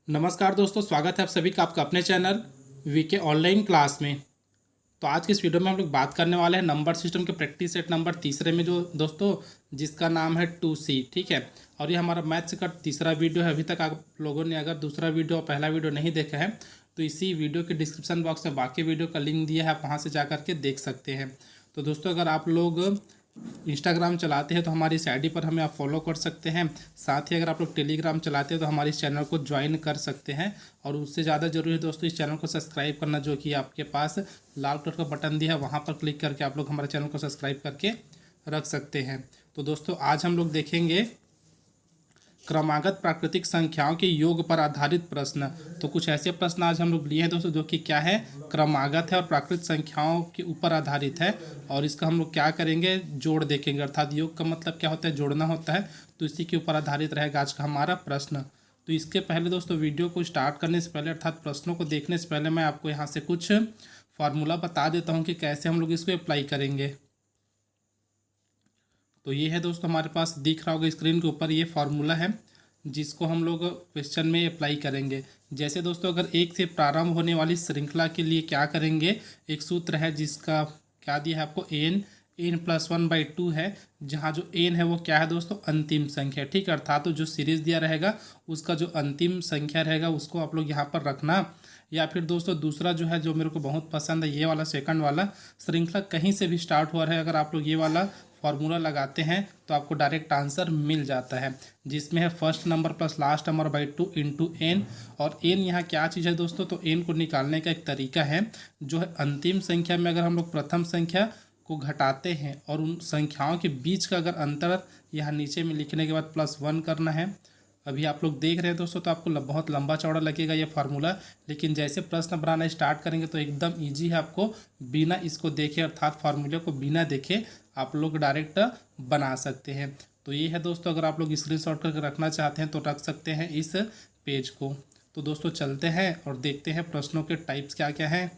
नमस्कार दोस्तों, स्वागत है आप सभी का आपका अपने चैनल वीके ऑनलाइन क्लास में। तो आज की इस वीडियो में हम लोग बात करने वाले हैं नंबर सिस्टम के प्रैक्टिस सेट नंबर तीसरे में, जो दोस्तों जिसका नाम है 2C। ठीक है, और ये हमारा मैथ्स का तीसरा वीडियो है। अभी तक आप लोगों ने अगर दूसरा वीडियो और पहला वीडियो नहीं देखा है तो इसी वीडियो के डिस्क्रिप्शन बॉक्स में बाकी वीडियो का लिंक दिया है, आप वहाँ से जा करके देख सकते हैं। तो दोस्तों अगर आप लोग इंस्टाग्राम चलाते हैं तो हमारी इस आईडी पर हमें आप फॉलो कर सकते हैं। साथ ही अगर आप लोग टेलीग्राम चलाते हैं तो हमारे इस चैनल को ज्वाइन कर सकते हैं। और उससे ज़्यादा जरूरी है दोस्तों इस चैनल को सब्सक्राइब करना, जो कि आपके पास लाल कलर का बटन दिया है, वहाँ पर क्लिक करके आप लोग हमारे चैनल को सब्सक्राइब करके रख सकते हैं। तो दोस्तों आज हम लोग देखेंगे क्रमागत प्राकृतिक संख्याओं के योग पर आधारित प्रश्न। तो कुछ ऐसे प्रश्न आज हम लोग लिए हैं दोस्तों, जो कि क्या है, क्रमागत है और प्राकृतिक संख्याओं के ऊपर आधारित है। और इसका हम लोग क्या करेंगे, जोड़ देखेंगे। अर्थात योग का मतलब क्या होता है, जोड़ना होता है। तो इसी के ऊपर आधारित रहेगा आज का हमारा प्रश्न। तो इसके पहले दोस्तों वीडियो को स्टार्ट करने से पहले अर्थात प्रश्नों को देखने से पहले मैं आपको यहाँ से कुछ फार्मूला बता देता हूँ कि कैसे हम लोग इसको अप्लाई करेंगे। तो ये है दोस्तों, हमारे पास दिख रहा होगा स्क्रीन के ऊपर, ये फार्मूला है जिसको हम लोग क्वेश्चन में अप्लाई करेंगे। जैसे दोस्तों अगर एक से प्रारंभ होने वाली श्रृंखला के लिए क्या करेंगे, एक सूत्र है जिसका क्या दिया है आपको, n+1/2 है, जहाँ जो n है वो क्या है दोस्तों, अंतिम संख्या। ठीक है, अर्थात तो जो सीरीज दिया रहेगा उसका जो अंतिम संख्या रहेगा उसको आप लोग यहाँ पर रखना। या फिर दोस्तों दूसरा जो है, जो मेरे को बहुत पसंद है, ये वाला सेकंड वाला, श्रृंखला कहीं से भी स्टार्ट हुआ है, अगर आप लोग ये वाला फॉर्मूला लगाते हैं तो आपको डायरेक्ट आंसर मिल जाता है, जिसमें है first number plus last number by 2 into n. और एन यहाँ क्या चीज़ है दोस्तों, तो एन को निकालने का एक तरीका है, जो है अंतिम संख्या में अगर हम लोग प्रथम संख्या को घटाते हैं और उन संख्याओं के बीच का अगर अंतर यहाँ नीचे में लिखने के बाद +1 करना है। अभी आप लोग देख रहे हैं दोस्तों, तो आपको बहुत लंबा चौड़ा लगेगा ये फार्मूला, लेकिन जैसे प्रश्न बनाना स्टार्ट करेंगे तो एकदम ईजी है। आपको बिना इसको देखे अर्थात फार्मूले को बिना देखे आप लोग डायरेक्ट बना सकते हैं। तो ये है दोस्तों, अगर आप लोग स्क्रीनशॉट करके रखना चाहते हैं तो रख सकते हैं इस पेज को। तो दोस्तों चलते हैं और देखते हैं प्रश्नों के टाइप्स क्या क्या हैं।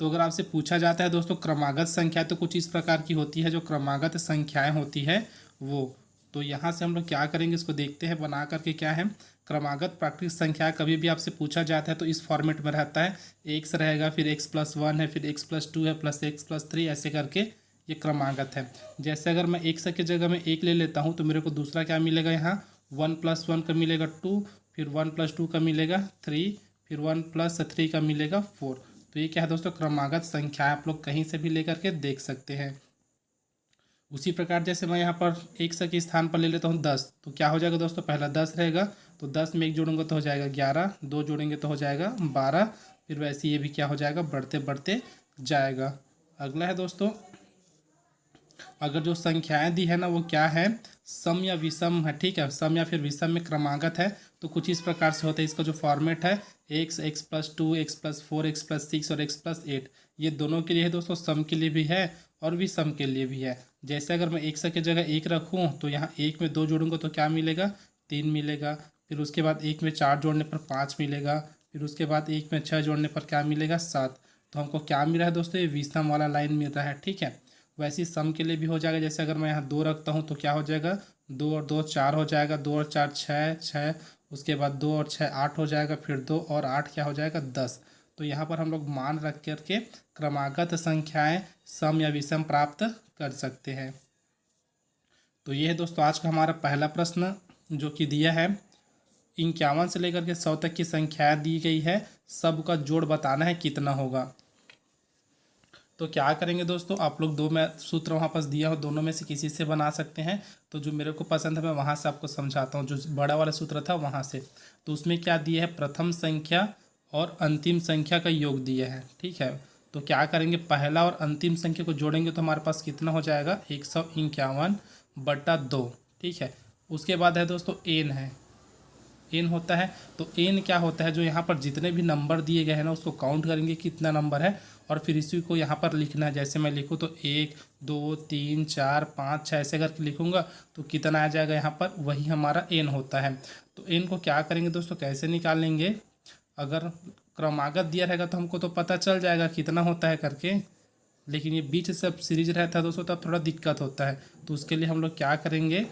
तो अगर आपसे पूछा जाता है दोस्तों क्रमागत संख्या, तो कुछ इस प्रकार की होती है, जो क्रमागत संख्याएं होती है वो। तो यहाँ से हम लोग क्या करेंगे, इसको देखते हैं बना करके। क्या है, क्रमागत प्राकृतिक संख्या कभी भी आपसे पूछा जाता है तो इस फॉर्मेट में रहता है, x रहेगा, फिर x+1 है, फिर x+2 है, प्लस x+3, ऐसे करके ये क्रमागत है। जैसे अगर मैं x की जगह में 1 ले लेता हूँ तो मेरे को दूसरा क्या मिलेगा, यहाँ 1+1 का मिलेगा 2, फिर 1+2 का मिलेगा 3, फिर 1+3 का मिलेगा 4। तो ये क्या है दोस्तों, क्रमागत संख्या आप लोग कहीं से भी लेकर के देख सकते हैं। उसी प्रकार जैसे मैं यहाँ पर x के स्थान पर ले लेता हूँ 10, तो क्या हो जाएगा दोस्तों, पहला 10 रहेगा, तो 10 में 1 जोड़ूंगा तो हो जाएगा 11, 2 जोड़ेंगे तो हो जाएगा 12, फिर वैसे ये भी क्या हो जाएगा, बढ़ते बढ़ते जाएगा। अगला है दोस्तों, अगर जो संख्याएं दी है ना वो क्या है, सम या विषम है। ठीक है, सम या फिर विषम में क्रमागत है, तो कुछ इस प्रकार से होता है। इसका जो फॉर्मेट है x, x+2, x+4, x+6 और x+8, ये दोनों के लिए है दोस्तों, सम के लिए भी है और विषम के लिए भी है। जैसे अगर मैं x की जगह 1 रखूँ तो यहाँ 1 में 2 जोड़ूंगा तो क्या मिलेगा, 3 मिलेगा। फिर उसके बाद 1 में 4 जोड़ने पर 5 मिलेगा। फिर उसके बाद 1 में 6 जोड़ने पर क्या मिलेगा, 7। तो हमको क्या मिल रहा है दोस्तों, ये विषम वाला लाइन मिल रहा है। ठीक है, वैसे ही सम के लिए भी हो जाएगा। जैसे अगर मैं यहाँ 2 रखता हूँ तो क्या हो जाएगा, 2 और 2 4 हो जाएगा, 2 और 4 6 6, उसके बाद 2 और 6 8 हो जाएगा, फिर 2 और 8 क्या हो जाएगा, 10। तो यहाँ पर हम लोग मान रख करके क्रमागत संख्याएं सम या विषम प्राप्त कर सकते हैं। तो ये है दोस्तों आज का हमारा पहला प्रश्न, जो कि दिया है 51 से लेकर के 100 तक की संख्या दी गई है, सबका जोड़ बताना है कितना होगा। तो क्या करेंगे दोस्तों, आप लोग दो मैं सूत्र वहाँ पास दिया हो, दोनों में से किसी से बना सकते हैं। तो जो मेरे को पसंद है मैं वहाँ से आपको समझाता हूँ, जो बड़ा वाला सूत्र था वहाँ से। तो उसमें क्या दिया है, प्रथम संख्या और अंतिम संख्या का योग दिया है। ठीक है, तो क्या करेंगे, पहला और अंतिम संख्या को जोड़ेंगे तो हमारे पास कितना हो जाएगा, 151/2। ठीक है, उसके बाद है दोस्तों एन है, एन होता है। तो एन क्या होता है, जो यहाँ पर जितने भी नंबर दिए गए हैं ना उसको काउंट करेंगे कितना नंबर है, और फिर इसी को यहाँ पर लिखना है। जैसे मैं लिखूँ तो 1 2 3 4 5 6 ऐसे करके लिखूँगा तो कितना आ जाएगा यहाँ पर, वही हमारा एन होता है। तो एन को क्या करेंगे दोस्तों, कैसे निकालेंगे, अगर क्रमागत दिया रहेगा तो हमको तो पता चल जाएगा कितना होता है करके, लेकिन ये बीच सब सीरीज रहता है दोस्तों तब थोड़ा दिक्कत होता है। तो उसके लिए हम लोग क्या करेंगे,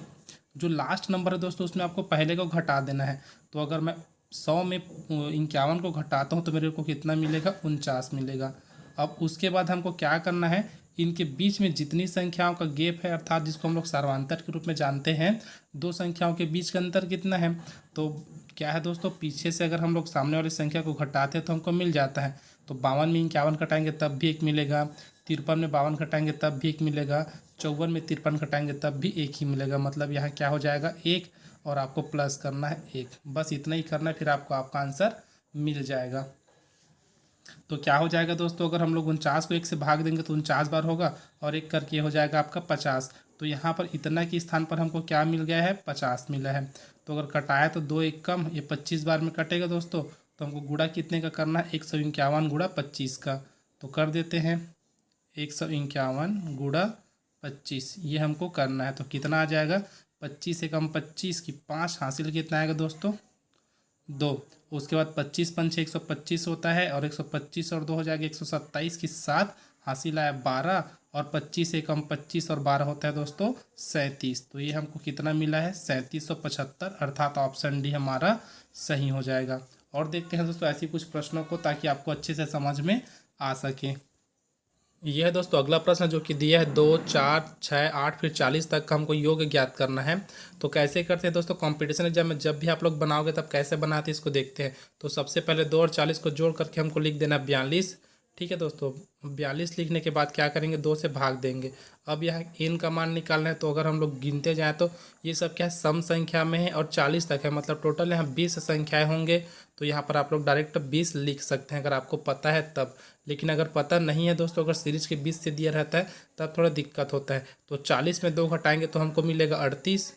जो लास्ट नंबर है दोस्तों उसमें आपको पहले को घटा देना है। तो अगर मैं 100 में 51 को घटाता हूँ तो मेरे को कितना मिलेगा, 49 मिलेगा। अब उसके बाद हमको क्या करना है, इनके बीच में जितनी संख्याओं का गैप है, अर्थात जिसको हम लोग सर्वांतर के रूप में जानते हैं, दो संख्याओं के बीच का अंतर कितना है, तो क्या है दोस्तों, पीछे से अगर हम लोग सामने वाली संख्या को घटाते हैं तो हमको मिल जाता है। तो 52 में 51 घटाएंगे तब भी 1 मिलेगा, 53 में 52 घटाएंगे तब भी 1 मिलेगा, 54 में 53 घटाएंगे तब भी 1 ही मिलेगा। मतलब यहाँ क्या हो जाएगा, 1, और आपको प्लस करना है 1। बस इतना ही करना है, फिर आपको आपका आंसर मिल जाएगा। तो क्या हो जाएगा दोस्तों, अगर हम लोग 49 को 1 से भाग देंगे तो 49 बार होगा, और 1 करके हो जाएगा आपका 50। तो यहाँ पर इतना के स्थान पर हमको क्या मिल गया है, 50 मिला है। तो अगर कटाया तो 2 1 कम, ये 25 बार में कटेगा दोस्तों। तो हमको गुणा कितने का करना है, 151 गुणा 25 का। तो कर देते हैं 151 गुणा 25, ये हमको करना है। तो कितना आ जाएगा, 25 से कम 25 की 5, हासिल कितना आएगा दोस्तों, 2। उसके बाद 25 पंचे 125 होता है, और 125 और 2 हो जाएगा 127 की 7, हासिल आया 12, और 25 से कम 25 और 12 होता है दोस्तों 37। तो ये हमको कितना मिला है, 3775, अर्थात ऑप्शन डी हमारा सही हो जाएगा। और देखते हैं दोस्तों ऐसी कुछ प्रश्नों को, ताकि आपको अच्छे से समझ में आ सके। यह है दोस्तों अगला प्रश्न जो कि दिया है 2, 4, 6, 8 फिर 40 तक का हमको योग ज्ञात करना है। तो कैसे करते हैं दोस्तों, कंपटीशन एग्जाम में जब भी आप लोग बनाओगे तब कैसे बनाते हैं इसको देखते हैं। तो सबसे पहले 2 और 40 को जोड़ करके हमको लिख देना 42। ठीक है दोस्तों, 42 लिखने के बाद क्या करेंगे, 2 से भाग देंगे। अब यहाँ n का मान निकालना है, तो अगर हम लोग गिनते जाएँ तो ये सब क्या है, सम संख्या में है और 40 तक है, मतलब टोटल यहाँ 20 संख्याएँ होंगे। तो यहाँ पर आप लोग डायरेक्ट 20 लिख सकते हैं अगर आपको पता है तब। लेकिन अगर पता नहीं है दोस्तों, अगर सीरीज के 20 से दिया रहता है तब थोड़ा दिक्कत होता है। तो 40 में 2 घटाएंगे तो हमको मिलेगा 38।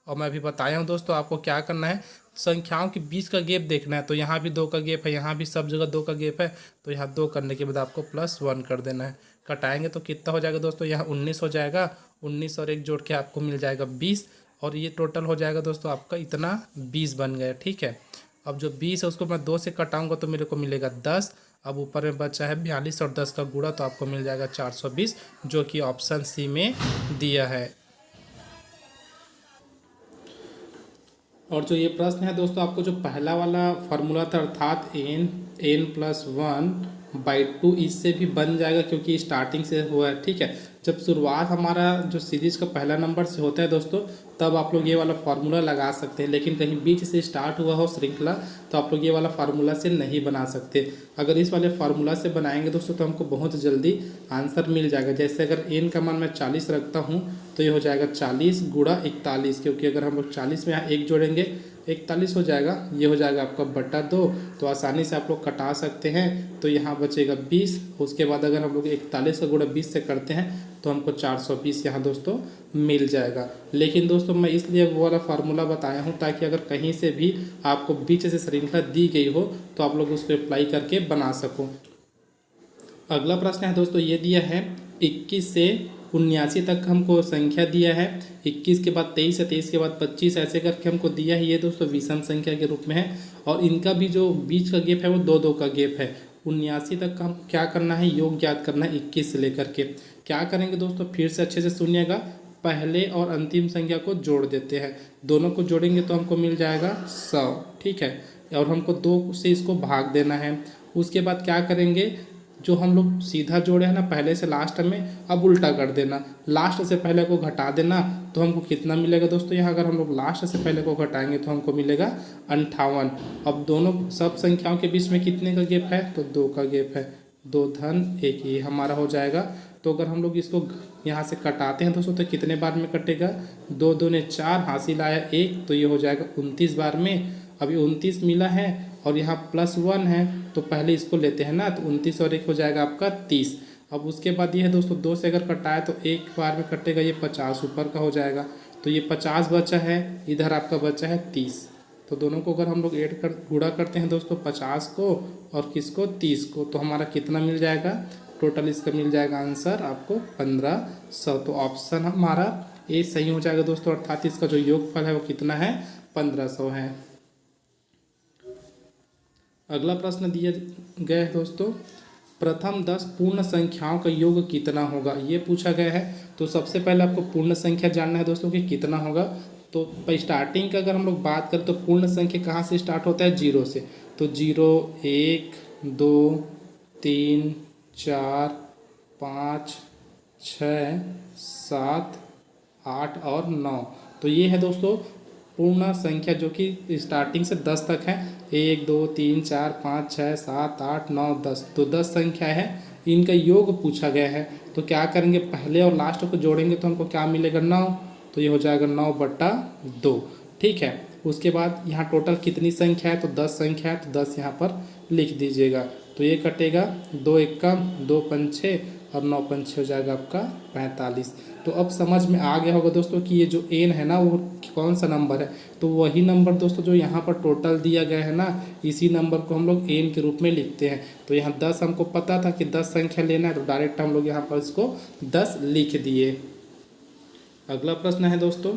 और मैं अभी बताया हूँ दोस्तों आपको क्या करना है, संख्याओं के बीच का गैप देखना है। तो यहाँ भी 2 का गैप है, यहाँ भी सब जगह 2 का गैप है। तो यहाँ 2 करने के बाद आपको +1 कर देना है। कटाएंगे तो कितना हो जाएगा दोस्तों, यहाँ 19 हो जाएगा। 19 और 1 जोड़ के आपको मिल जाएगा 20, और ये टोटल हो जाएगा दोस्तों आपका इतना 20 बन गया। ठीक है, अब जो 20 है उसको मैं 2 से कटाऊँगा तो मेरे को मिलेगा 10। अब ऊपर में बचा है 42 और 10 का गुणा, तो आपको मिल जाएगा 420, जो कि ऑप्शन सी में दिया है। और जो ये प्रश्न है दोस्तों, आपको जो पहला वाला फार्मूला था, अर्थात n+1/2, इससे भी बन जाएगा क्योंकि स्टार्टिंग से हुआ है। ठीक है, जब शुरुआत हमारा जो सीरीज का पहला नंबर से होता है दोस्तों, तब आप लोग ये वाला फार्मूला लगा सकते हैं। लेकिन कहीं बीच से स्टार्ट हुआ हो श्रृंखला, तो आप लोग ये वाला फार्मूला से नहीं बना सकते। अगर इस वाले फार्मूला से बनाएंगे दोस्तों तो हमको बहुत जल्दी आंसर मिल जाएगा। जैसे अगर n का मान मैं 40 रखता हूँ तो ये हो जाएगा 40 गुणा 41, क्योंकि अगर हम लोग 40 में यहाँ 1 जोड़ेंगे 41 हो जाएगा, ये हो जाएगा आपका बटा 2। तो आसानी से आप लोग कटा सकते हैं। तो यहाँ बचेगा 20। उसके बाद अगर हम लोग 41 का गुणा 20 से करते हैं तो हमको 420 यहाँ दोस्तों मिल जाएगा। लेकिन दोस्तों मैं इसलिए वो वाला फार्मूला बताया हूँ ताकि अगर कहीं से भी आपको बीच से श्रृंखला दी गई हो तो आप लोग उसको अप्लाई करके बना सको। अगला प्रश्न है दोस्तों, ये दिया है 21 से 79 तक हमको संख्या दिया है। 21 के बाद 23 है, 23 के बाद 25, ऐसे करके हमको दिया है। ये दोस्तों विषम संख्या के रूप में है, और इनका भी जो बीच का गैप है वो 2 2 का गैप है। 79 तक का हम क्या करना है, योग ज्ञात करना है 21 से लेकर के। क्या करेंगे दोस्तों, फिर से अच्छे से सुनिएगा, पहले और अंतिम संख्या को जोड़ देते हैं। दोनों को जोड़ेंगे तो हमको मिल जाएगा 100। ठीक है, और हमको 2 से इसको भाग देना है। उसके बाद क्या करेंगे, जो हम लोग सीधा जोड़े हैं ना पहले से लास्ट में, अब उल्टा कर देना, लास्ट से पहले को घटा देना। तो हमको कितना मिलेगा दोस्तों, यहाँ अगर हम लोग लास्ट से पहले को घटाएंगे तो हमको मिलेगा 58। अब दोनों सब संख्याओं के बीच में कितने का गैप है, तो 2 का गैप है। 2 धन 1 ये हमारा हो जाएगा। तो अगर हम लोग इसको यहाँ से कटाते हैं दोस्तों तो कितने बार में कटेगा, 2 दूने 4, हासिल आया 1, तो ये हो जाएगा 29 बार में। अभी 29 मिला है और यहाँ +1 है, तो पहले इसको लेते हैं ना, तो 29 और 1 हो जाएगा आपका 30। अब उसके बाद ये है दोस्तों 2 से अगर कटाए तो 1 बार में कटेगा, ये 50 ऊपर का हो जाएगा। तो ये 50 बचा है, इधर आपका बचा है 30। तो दोनों को अगर हम लोग गुणा करते हैं दोस्तों, 50 को और किसको, 30 को, तो हमारा कितना मिल जाएगा, टोटल इसका मिल जाएगा आंसर आपको 1500। तो ऑप्शन हमारा ए सही हो जाएगा दोस्तों, अर्थात इसका जो योगफल है वो कितना है, 1500 है। अगला प्रश्न दिया गया है दोस्तों, प्रथम 10 पूर्ण संख्याओं का योग कितना होगा, ये पूछा गया है। तो सबसे पहले आपको पूर्ण संख्या जानना है दोस्तों कि कितना होगा। तो तो स्टार्टिंग का अगर हम लोग बात करें तो पूर्ण संख्या कहाँ से स्टार्ट होता है? 0 से। तो 0, 1, 2, 3, 4, 5, 6, 7, 8 और 9। तो ये है दोस्तों पूर्ण संख्या जो कि स्टार्टिंग से 10 तक है। 1, 2, 3, 4, 5, 6, 7, 8, 9, 10। तो 10 संख्या है, इनका योग पूछा गया है। तो क्या करेंगे, पहले और लास्ट को जोड़ेंगे तो हमको क्या मिलेगा? 9। तो ये हो जाएगा 9/2। ठीक है। उसके बाद यहाँ टोटल कितनी संख्या है? तो 10 संख्या है, तो 10 यहाँ पर लिख दीजिएगा। तो ये कटेगा 2 एकम 2 पंछे और 9 पंछे हो जाएगा आपका 45। तो अब समझ में आ गया होगा दोस्तों कि ये जो n है ना वो कौन सा नंबर है। तो वही नंबर दोस्तों जो यहाँ पर टोटल दिया गया है ना, इसी नंबर को हम लोग n के रूप में लिखते हैं। तो यहाँ 10 हमको पता था कि 10 संख्या लेना है, तो डायरेक्ट हम लोग यहाँ पर इसको 10 लिख दिए। अगला प्रश्न है दोस्तों,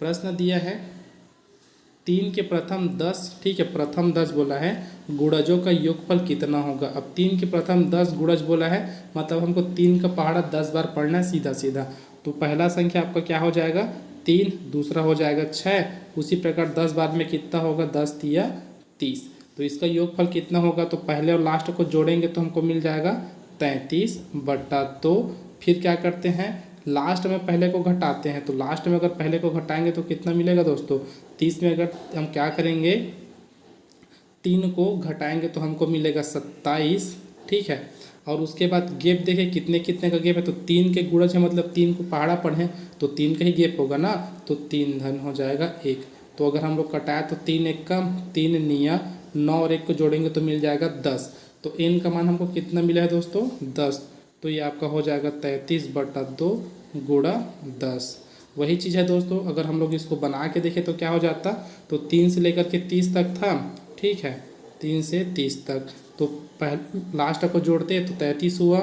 प्रश्न दिया है 3 के प्रथम 10, ठीक है, प्रथम 10 बोला है, गुणजों का योगफल कितना होगा। अब 3 के प्रथम 10 गुणज बोला है, मतलब हमको 3 का पहाड़ा 10 बार पढ़ना है सीधा सीधा। तो पहला संख्या आपका क्या हो जाएगा? 3, दूसरा हो जाएगा 6, उसी प्रकार 10 बार में कितना होगा? 10 तिया 30। तो इसका योगफल कितना होगा? तो पहले और लास्ट को जोड़ेंगे तो हमको मिल जाएगा 33/2। फिर क्या करते हैं, लास्ट में पहले को घटाते हैं। तो लास्ट में अगर पहले को घटाएंगे तो कितना मिलेगा दोस्तों? 30 में अगर हम क्या करेंगे, 3 को घटाएंगे तो हमको मिलेगा 27। ठीक है। और उसके बाद गैप देखें कितने कितने का गैप है। तो 3 के गुणज है, मतलब 3 को पहाड़ा पढ़ें तो 3 का ही गैप होगा ना। तो 3 धन हो जाएगा 1। तो अगर हम लोग कटाए तो 3 एक कम 3 निया 9 और 1 को जोड़ेंगे तो मिल जाएगा 10। तो n का मान हमको कितना मिला है दोस्तों? 10। तो ये आपका हो जाएगा 33/2 गुणा 10। वही चीज़ है दोस्तों, अगर हम लोग इसको बना के देखें तो क्या हो जाता? तो 3 से लेकर के 30 तक था, ठीक है, 3 से 30 तक। तो पहले लास्ट को जोड़ते तो 33 हुआ,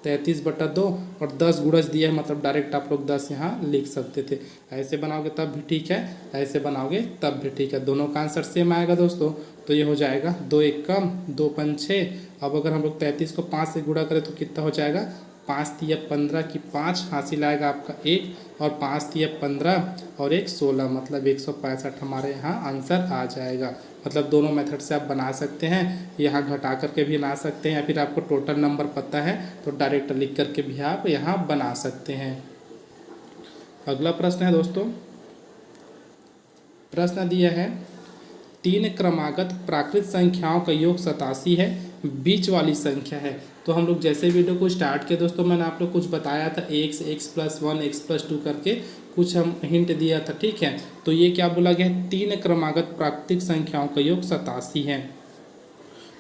33/2 और 10 गुणज दिया है, मतलब डायरेक्ट आप लोग 10 यहाँ लिख सकते थे। ऐसे बनाओगे तब भी ठीक है, ऐसे बनाओगे तब भी ठीक है, दोनों का आंसर सेम आएगा दोस्तों। तो ये हो जाएगा 2 एकम 2 पंछे। अब अगर हम लोग 33 को 5 से गुणा करें तो कितना हो जाएगा? 5 तिया 15 की 5 हासिल आएगा आपका 1, और 5 तिया 15 और 1 16, मतलब 165 हमारे यहाँ आंसर आ जाएगा। मतलब दोनों मेथड से आप बना सकते हैं, यहाँ घटा करके भी बना सकते हैं, या फिर आपको टोटल नंबर पता है तो डायरेक्ट लिख करके भी आप यहाँ बना सकते हैं। अगला प्रश्न है दोस्तों, प्रश्न दिया है 3 क्रमागत प्राकृत संख्याओं का योग 87 है, बीच वाली संख्या है। तो हम लोग जैसे वीडियो को स्टार्ट किया दोस्तों, मैंने आप लोग कुछ बताया था x, x+1, x+2 करके कुछ हम हिंट दिया था, ठीक है। तो ये क्या बोला गया है? 3 क्रमागत प्राकृतिक संख्याओं का योग 87 है।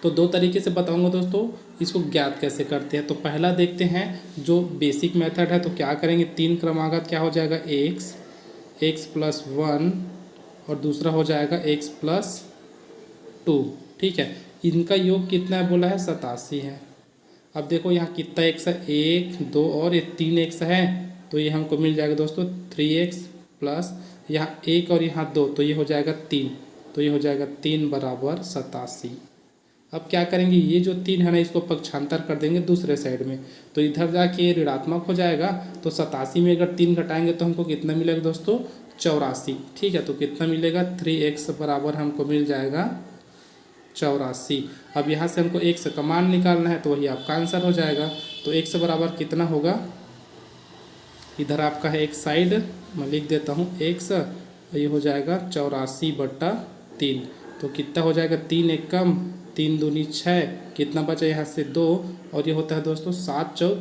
तो 2 तरीके से बताऊंगा दोस्तों, इसको ज्ञात कैसे करते हैं। तो पहला देखते हैं जो बेसिक मेथड है। तो क्या करेंगे, 3 क्रमागत क्या हो जाएगा? x, x+1 और दूसरा हो जाएगा x+2, ठीक है। इनका योग कितना है बोला है? 87 है। अब देखो यहाँ कितना एक्स है? 1, 2 और ये 3 एक्स है, तो ये हमको मिल जाएगा दोस्तों 3x प्लस यहाँ 1 और यहाँ 2, तो ये हो जाएगा 3। तो ये हो जाएगा 3 = 87। अब क्या करेंगे, ये जो 3 है ना इसको पक्षांतर कर देंगे दूसरे साइड में, तो इधर जाके ऋणात्मक हो जाएगा। तो 87 में अगर 3 घटाएंगे तो हमको कितना मिलेगा दोस्तों? 84, ठीक है। तो कितना मिलेगा? 3x बराबर हमको मिल जाएगा 84। अब यहाँ से हमको x का मान निकालना है, तो वही आपका आंसर हो जाएगा। तो x बराबर कितना होगा? इधर आपका है एक साइड, मैं लिख देता हूँ x, ये हो जाएगा 84/3। तो कितना हो जाएगा? 3 एकम 3 दूनी 6, कितना बचा यहाँ से 2, और ये होता है दोस्तों 7 चौक।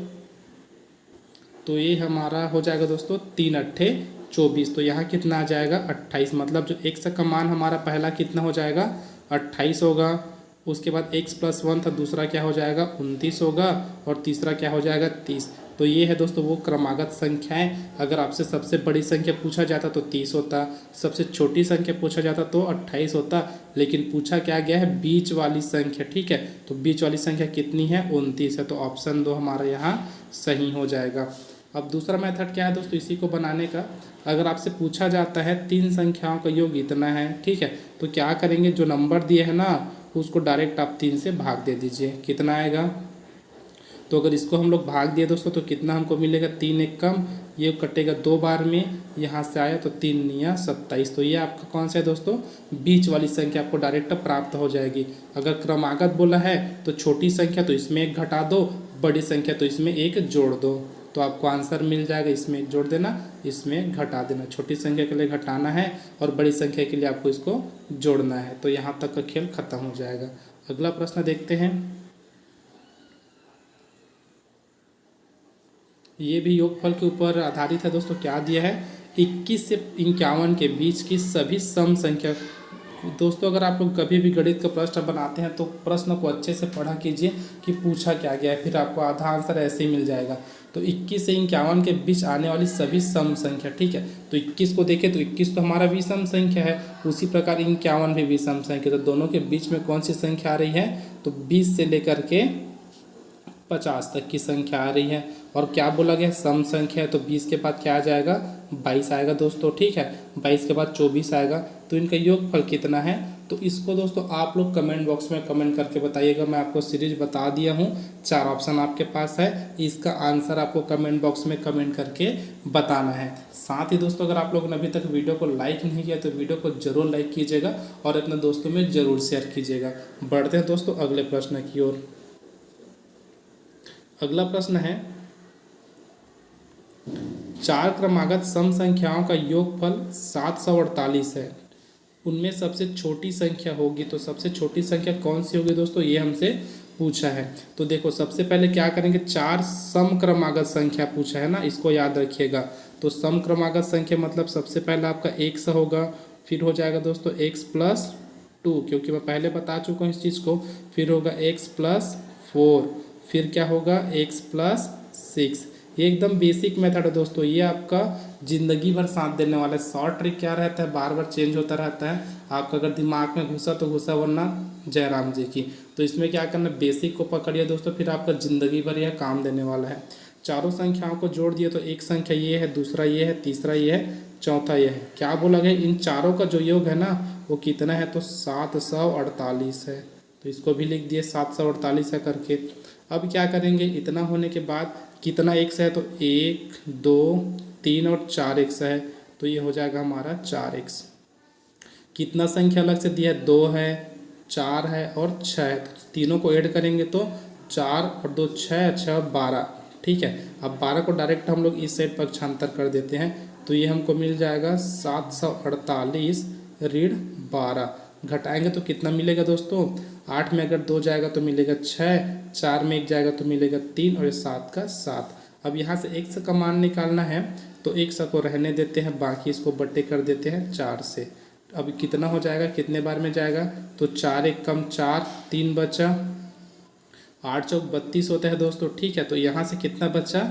तो ये हमारा हो जाएगा दोस्तों 3 अट्ठे 24। तो यहाँ कितना आ जाएगा? 28। मतलब जो x का मान हमारा पहला कितना हो जाएगा? 28 होगा। उसके बाद x+1 था, दूसरा क्या हो जाएगा? 29 होगा, और तीसरा क्या हो जाएगा? 30। तो ये है दोस्तों वो क्रमागत संख्याएं। अगर आपसे सबसे बड़ी संख्या पूछा जाता तो 30 होता, सबसे छोटी संख्या पूछा जाता तो 28 होता, लेकिन पूछा क्या गया है? बीच वाली संख्या, ठीक है। तो बीच वाली संख्या कितनी है? 29 है। तो ऑप्शन 2 हमारा यहाँ सही हो जाएगा। अब दूसरा मेथड क्या है दोस्तों इसी को बनाने का? अगर आपसे पूछा जाता है 3 संख्याओं का योग इतना है, ठीक है, तो क्या करेंगे, जो नंबर दिए है ना उसको डायरेक्ट आप 3 से भाग दे दीजिए। कितना आएगा? तो अगर इसको हम लोग भाग दिए दोस्तों तो कितना हमको मिलेगा? 3 एकम ये कटेगा 2 बार में, यहाँ से आया तो 3 निया 27। तो ये आपका कौन सा है दोस्तों, बीच वाली संख्या आपको डायरेक्ट प्राप्त हो जाएगी। अगर क्रमागत बोला है तो छोटी संख्या तो इसमें 1 घटा दो, बड़ी संख्या तो इसमें 1 जोड़ दो, तो आपको आंसर मिल जाएगा। इसमें 1 जोड़ देना, इसमें घटा देना। छोटी संख्या के लिए घटाना है और बड़ी संख्या के लिए आपको इसको जोड़ना है। तो यहाँ तक का खेल खत्म हो जाएगा। अगला प्रश्न देखते हैं। ये भी योगफल के ऊपर आधारित है दोस्तों। क्या दिया है, 21 से 51 के बीच की सभी सम संख्या। दोस्तों अगर आप लोग कभी भी गणित का प्रश्न बनाते हैं तो प्रश्न को अच्छे से पढ़ा कीजिए कि पूछा क्या गया है, फिर आपको आधा आंसर ऐसे ही मिल जाएगा। तो 21 से 51 के बीच आने वाली सभी सम संख्या, ठीक है। तो 21 को देखें तो 21 तो हमारा विषम संख्या है, उसी प्रकार 51 भी विषम संख्या। तो दोनों के बीच में कौन सी संख्या आ रही है, तो 20 से लेकर के 50 तक की संख्या आ रही है। और क्या बोला गया, सम संख्या है, तो 20 के बाद क्या आ जाएगा, 22 आएगा दोस्तों, ठीक है। 22 के बाद 24 आएगा। तो इनका योगफल कितना है, तो इसको दोस्तों आप लोग कमेंट बॉक्स में कमेंट करके बताइएगा। मैं आपको सीरीज बता दिया हूँ, 4 ऑप्शन आपके पास है, इसका आंसर आपको कमेंट बॉक्स में कमेंट करके बताना है। साथ ही दोस्तों अगर आप लोगों ने अभी तक वीडियो को लाइक नहीं किया तो वीडियो को जरूर लाइक कीजिएगा और अपने दोस्तों में जरूर शेयर कीजिएगा। बढ़ते हैं दोस्तों अगले प्रश्न की ओर। अगला प्रश्न है, 4 क्रमागत सम संख्याओं का योगफल 748 है, उनमें सबसे छोटी संख्या होगी। तो सबसे छोटी संख्या कौन सी होगी दोस्तों, ये हमसे पूछा है। तो देखो सबसे पहले क्या करेंगे, 4 सम क्रमागत संख्या पूछा है ना, इसको याद रखिएगा। तो सम क्रमागत संख्या मतलब सबसे पहले आपका x होगा, फिर हो जाएगा दोस्तों x + 2, क्योंकि मैं पहले बता चुका हूँ इस चीज़ को। फिर होगा x + 4, फिर क्या होगा x + 6। ये एकदम बेसिक मेथड है दोस्तों, ये आपका ज़िंदगी भर साथ देने वाला है। शॉर्ट ट्रिक क्या रहता है, बार बार चेंज होता रहता है। आपका अगर दिमाग में घुसा तो घुसा, वरना जयराम जी की। तो इसमें क्या करना, बेसिक को पकड़िए दोस्तों, फिर आपका ज़िंदगी भर यह काम देने वाला है। चारों संख्याओं को जोड़ दिए तो एक संख्या ये है, दूसरा ये है, तीसरा ये है, चौथा ये है। क्या बोला गया, इन चारों का जो योग है ना वो कितना है, तो 748 है। तो इसको भी लिख दिए 748 है करके। अब क्या करेंगे, इतना होने के बाद कितना x है, तो 1 2 3 और 4 x है। तो ये हो जाएगा हमारा 4x। कितना संख्या अलग से दिया है, 2 है, 4 है और 6 है। तो तीनों को ऐड करेंगे तो 4 और 2 6, 6 12, ठीक है। अब 12 को डायरेक्ट हम लोग इस साइड पक्षांतर कर देते हैं, तो ये हमको मिल जाएगा 748 ऋण 12। घटाएंगे तो कितना मिलेगा दोस्तों, 8 में अगर 2 जाएगा तो मिलेगा 6, 4 में 1 जाएगा तो मिलेगा 3 और 7 का 7। अब यहाँ से x का मान निकालना है, तो x को रहने देते हैं, बाकी इसको बट्टे कर देते हैं 4 से। अब कितना हो जाएगा, कितने बार में जाएगा, तो 4 1 कम 4, 3 बचा, 8 चौक 32 होता है दोस्तों, ठीक है। तो यहाँ से कितना बचा,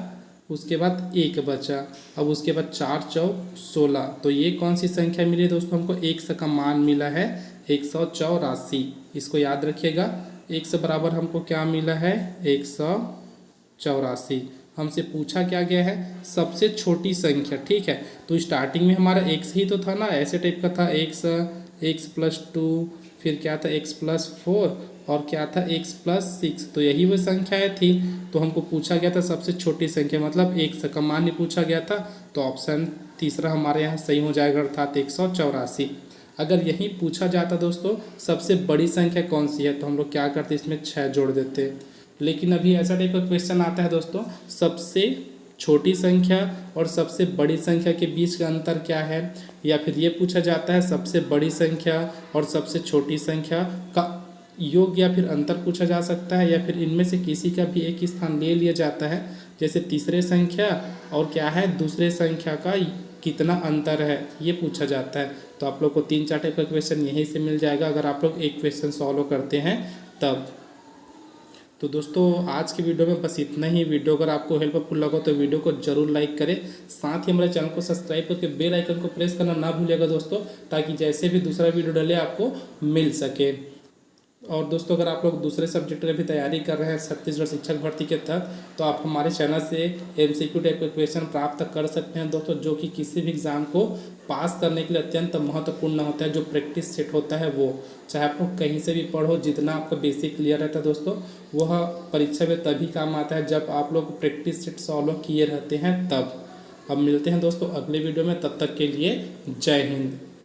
उसके बाद 1 बचा। अब उसके बाद 4 चौक 16। तो ये कौन सी संख्या मिली दोस्तों, हमको x का मान मिला है 184। इसको याद रखिएगा, x बराबर हमको क्या मिला है, 184। हमसे पूछा क्या गया है, सबसे छोटी संख्या, ठीक है। तो स्टार्टिंग में हमारा x ही तो था ना, ऐसे टाइप का था, x + 2, फिर क्या था x + 4 और क्या था x + 6। तो यही वो संख्याएं थी। तो हमको पूछा गया था सबसे छोटी संख्या, मतलब x का मान ही पूछा गया था। तो ऑप्शन तीसरा हमारे यहाँ सही हो जाएगा, अर्थात 184। अगर यही पूछा जाता दोस्तों सबसे बड़ी संख्या कौन सी है, तो हम लोग क्या करते, इसमें 6 जोड़ देते। लेकिन अभी ऐसा टाइप का क्वेश्चन आता है दोस्तों, सबसे छोटी संख्या और सबसे बड़ी संख्या के बीच का अंतर क्या है, या फिर ये पूछा जाता है सबसे बड़ी संख्या और सबसे छोटी संख्या का योग या फिर अंतर पूछा जा सकता है, या फिर इनमें से किसी का भी एक स्थान ले लिया जाता है, जैसे तीसरे संख्या और क्या है दूसरे संख्या का कितना अंतर है, ये पूछा जाता है। तो आप लोग को 3-4 टाइप का क्वेश्चन यहीं से मिल जाएगा, अगर आप लोग एक क्वेश्चन सॉल्व करते हैं तब। तो दोस्तों आज की वीडियो में बस इतना ही। वीडियो अगर आपको हेल्पफुल लगा तो वीडियो को जरूर लाइक करें, साथ ही हमारे चैनल को सब्सक्राइब करके बेल आइकन को प्रेस करना ना भूलिएगा दोस्तों, ताकि जैसे भी दूसरा वीडियो डाले आपको मिल सके। और दोस्तों अगर आप लोग दूसरे सब्जेक्ट की भी तैयारी कर रहे हैं छत्तीसगढ़ शिक्षक भर्ती के तहत, तो आप हमारे चैनल से MCQ टाइप के क्वेश्चन प्राप्त कर सकते हैं दोस्तों, जो कि किसी भी एग्ज़ाम को पास करने के लिए अत्यंत महत्वपूर्ण होता है। जो प्रैक्टिस सेट होता है वो, चाहे आप लोग कहीं से भी पढ़ो, जितना आपका बेसिक क्लियर रहता है दोस्तों, वह परीक्षा में तभी काम आता है जब आप लोग प्रैक्टिस सेट सॉल्व किए रहते हैं तब। अब मिलते हैं दोस्तों अगले वीडियो में, तब तक के लिए जय हिंद।